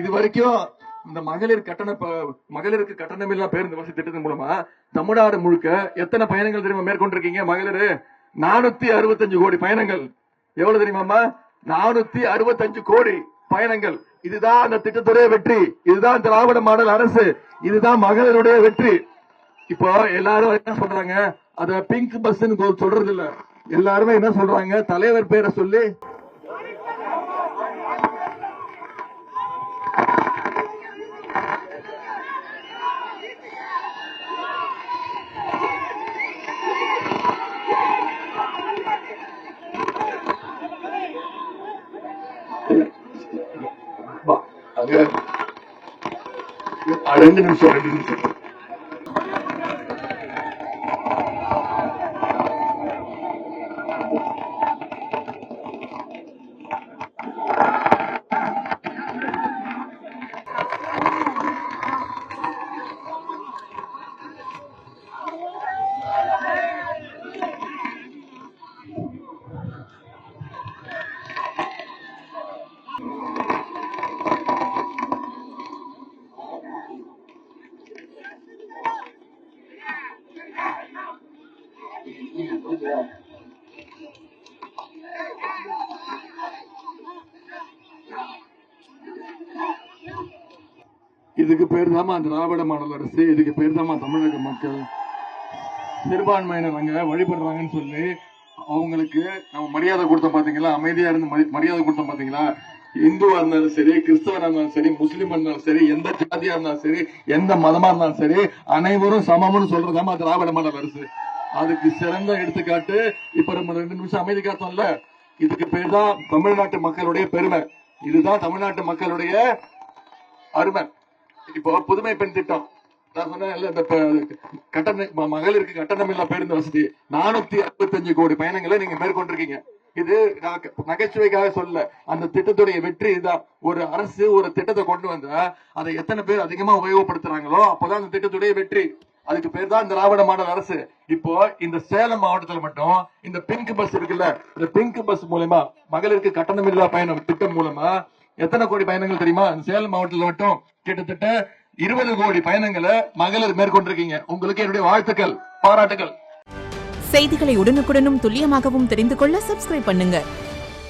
இது வரைக்கும் இந்த மகளிருக்கு கட்டணமில்லா பேருந்து வசதி திட்டத்தின் மூலமா தமிழ்நாடு முழுக்க எத்தனை பயணங்கள் தெரியுமா மேற்கொண்டிருக்கீங்க? மகளிர் 465 கோடி பயணங்கள். எவ்வளவு தெரியுமாமா? 465 கோடி பயணங்கள். இதுதான் அந்த திட்டத்துடைய வெற்றி. இதுதான் திராவிட மாடல் அரசு. இதுதான் மகளிருடைய வெற்றி. இப்போ எல்லாரும் என்ன சொல்றாங்க? அத பிங்க் பஸ் சொல்றது இல்ல. எல்லாருமே என்ன சொல்றாங்க? தலைவர் பேரை சொல்லி ரெண்டு நிமிஷம் இதுக்கு பேர் தாமா திராவிட மாடல் அரசு. இதுக்கு பேர் தாமா தமிழக மக்கள் சிறுபான்மையினர் வழிபடுறாங்கன்னு சொல்லி அவங்களுக்கு நம்ம மரியாதை கொடுத்தோம் பாத்தீங்களா? அமைதியா இருந்து மரியாதை கொடுத்தோம் பாத்தீங்களா? இந்துவா இருந்தாலும் சரி, கிறிஸ்தவனா இருந்தாலும் சரி, முஸ்லீம் இருந்தாலும் சரி, எந்த ஜாதியா இருந்தாலும் சரி, எந்த மதமா இருந்தாலும் சரி, அனைவரும் சமம்னு சொல்றதாமா திராவிட மாடல் அரசு. அதுக்கு சிறந்த எடுத்துக்காட்டு இப்ப நம்ம 2 நிமிஷம் அமைதி காத்தோம்ல, இதுக்கு பேர் தான் தமிழ்நாட்டு மக்களுடைய பெருமை. இதுதான் தமிழ்நாட்டு மக்களுடைய அருமை. இப்போ புதுமை பெண் திட்டம் நான் சொன்னேன், மகளிருக்கு கட்டணமில்லா பேருந்து வசதி 465 கோடி பயணங்களை நீங்க மேற்கொண்டிருக்கீங்க. இது நகைச்சுவைக்காக சொல்ல, அந்த திட்டத்துடைய வெற்றி இதுதான். ஒரு அரசு ஒரு திட்டத்தை கொண்டு வந்தா அதை எத்தனை பேர் அதிகமா உபயோகப்படுத்துறாங்களோ அப்பதான் அந்த திட்டத்துடைய வெற்றி. அதுக்கு பேர் தான் திராவிட மாடல் அரசு. இப்போ இந்த சேலம் மாவட்டத்தில் மட்டும் இந்த பிங்க் பஸ் இருக்குல்ல, இந்த பிங்க் பஸ் மூலமா மகளிருக்கு கட்டணமில்லா பயணம் திட்டம் மூலமா எத்தனை கோடி பயணங்கள் தெரியுமா? சேலம் மாவட்டத்தில் மட்டும் கிட்டத்தட்ட 20 கோடி பயணங்களை மகளிர் மேற்கொண்டிருக்கீங்க. உங்களுக்கு என்னுடைய வாழ்த்துக்கள், பாராட்டுகள். செய்திகளை உடனுக்குடனும் துல்லியமாகவும் தெரிந்து கொள்ள சப்ஸ்கிரைப் பண்ணுங்க.